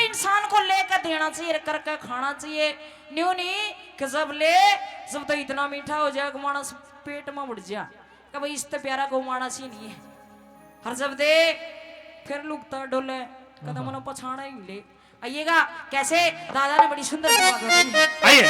इंसान को लेकर देना चाहिए, करके खाना चाहिए। न्यू नहीं कि जब तो इतना मीठा हो जाए कि मानस पेट में उड़ जा, कि भाई इससे प्यारा को मानस ही नहीं है। हर जब दे फिर लुकता डोले कदम न पछाड़ा ही ले। आइएगा कैसे दादा ने बड़ी सुंदर सेवा की। आइए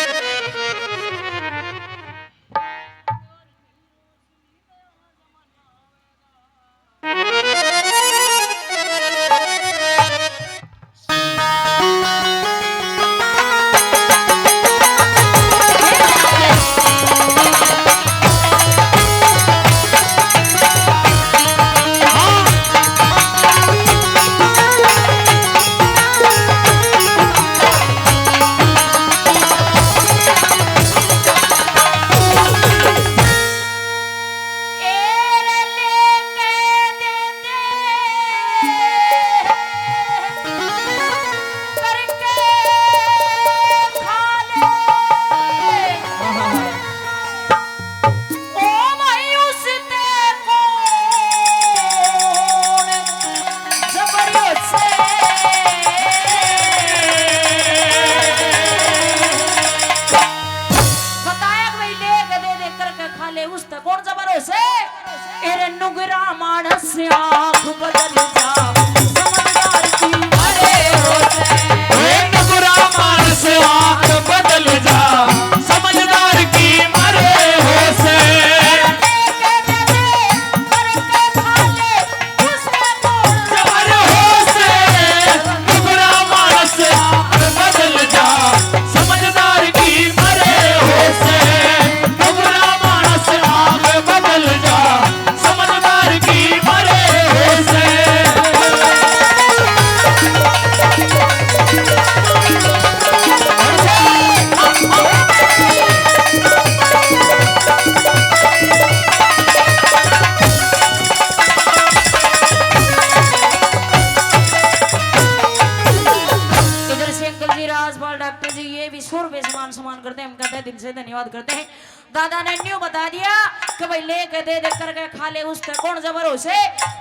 दिल से धन्यवाद करते हैं। दादा ने न्यू बता दिया कि भाई लेके दे दे करके खा ले उससे कौन सा भरोसे।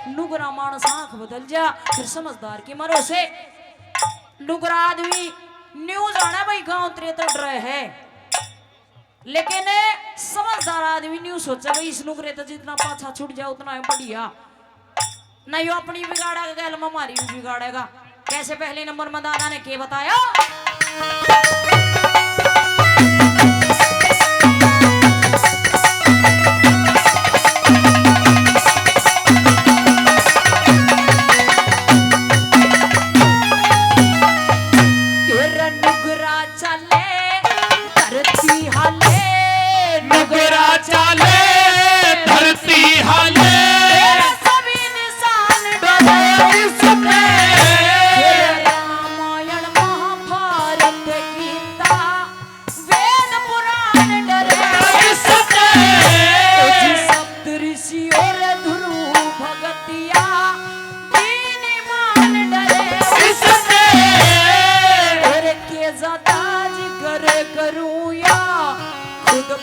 नुगरा मानस आंख बदल जा फिर समझदार की मरोसे। नुगरा आदमी न्यूज आना भाई गांव तेरे तो डरे है, लेकिन समझदार आदमी न्यू सोचा भाई इस नुगरे तो जितना पाछा छूट जाए उतना है बढ़िया। न यो अपनी बिगाड़ेगा गैल में हमारी भी बिगाड़ेगा। कैसे पहले नंबर में दादा ने क्या बताया।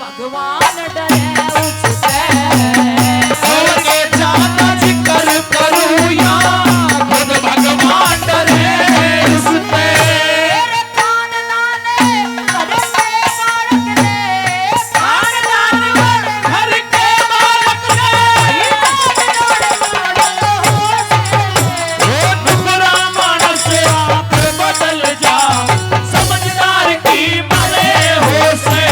भगवान डरे उससे जिक्र करूं या खुद भगवान डरे उससे। समझदार की मरे हो से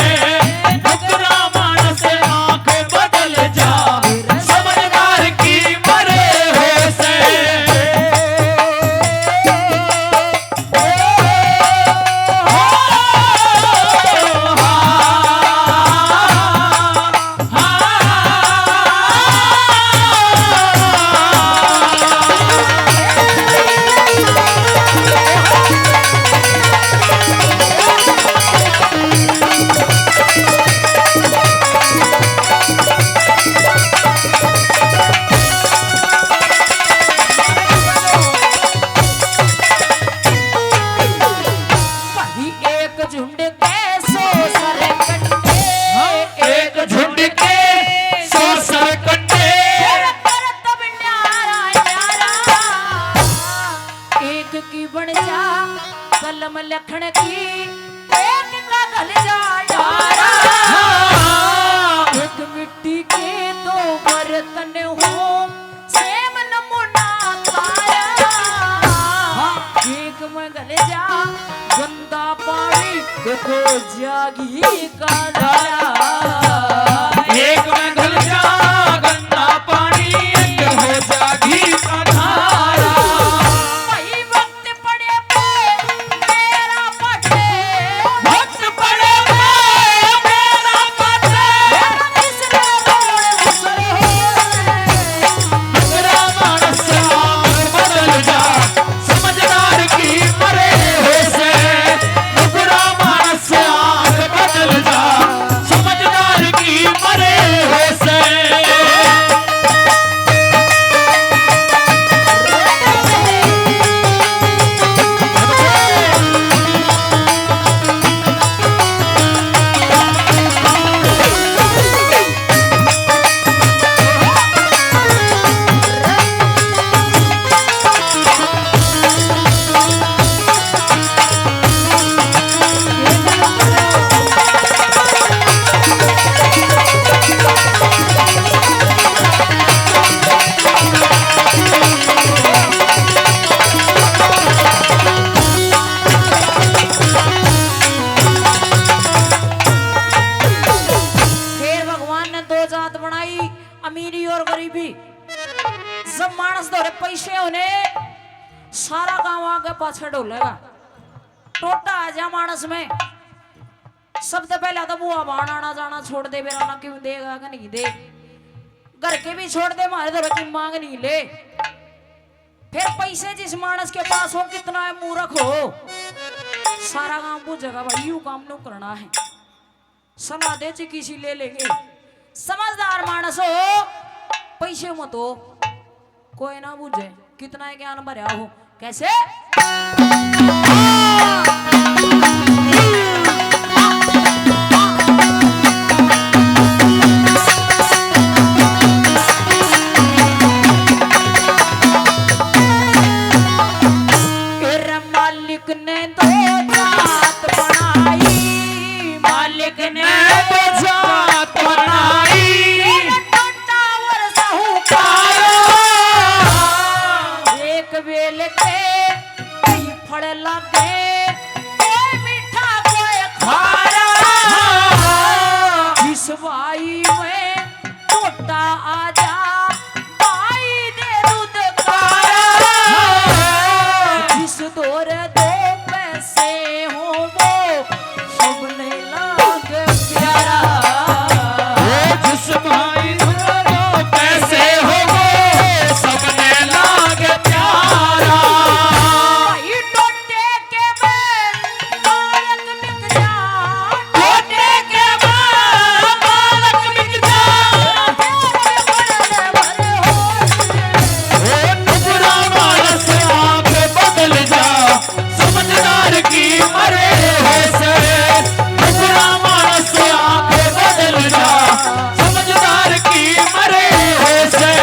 एक की बन जा कलम लखन की, एक का गल जा यारा। एक मिट्टी के दो बर्तन हो, सेम नमूना तारा। एक में गल जा गंदा पानी, देखो जागी का धारा। एक में घुल जा गंदा पानी, एक हो जागी का धारा। भाई वक्त पड़े पे मेरा पटे, वक्त पड़े मेरा पटे, किसने बोल उसरे मेरा मानस बदल जा, समझदार की मरे से। मेरा मानस बदल जा, समझदार की मरे से। फिर भगवान ने दो जात बनाई, अमीरी और गरीबी। जब मानस दौरे पैसे होने, सारा गांव आगे पाछे डोलेगा। टोटा आ जा मानस में, सबसे पहले तो बुआ बाण आना जाना छोड़ दे, मेरा ना क्यों देगा कि नहीं दे। घर के भी छोड़ दे, मारे दौरे की मांग नहीं ले। फिर पैसे जिस मानस के पास हो, कितना है मूर्ख हो। सारा गांव पूछेगा भाई यू काम नो करना है, सलाह दे ची किसी ले लेंगे। समझदार मानस हो, पैसे मत हो, कोई ना बुझे कितना ज्ञान भरा हो। कैसे तेरे मालिक ने दो जात बनाई, मालिक ने दो जात बनाई, टोटा और साहूकार। एक बेल के कई फल लगे, कोई मीठा कोई खारा। जिस भाई में टोटा आ जा, भाई दे दूध कारा। जिस दौर दो पैसे हो, वो सबने लागे प्यारा। जिस भाई को पैसे हो गए, सबने लागे प्यारा। भाई टोटे के में मालक बिक जा, टोटे के बाद मालक बिक जा। भरे हो नुकरा मानस आंख बदल जा, समझदार की मरे से। नुकरा मानस आंख बदल जा, समझदार की मरे से।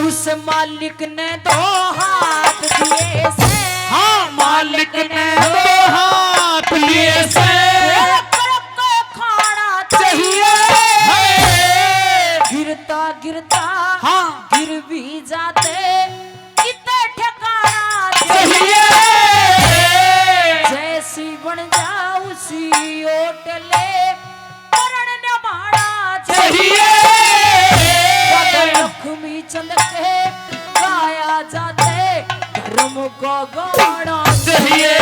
उस मालिक ने दो हाथ दिए से, हाँ मालिक ने दो हाथ लिए से। को खाना चाहिए है। गिरता गिरता हाँ गिर भी जाते, कितने ठिकाना चाहिए। जैसी बन जा उसी होटले, करण ने मारा चाहिए। लक्ष्मी चंद के गाया जाते, धर्म को गाना चाहिए।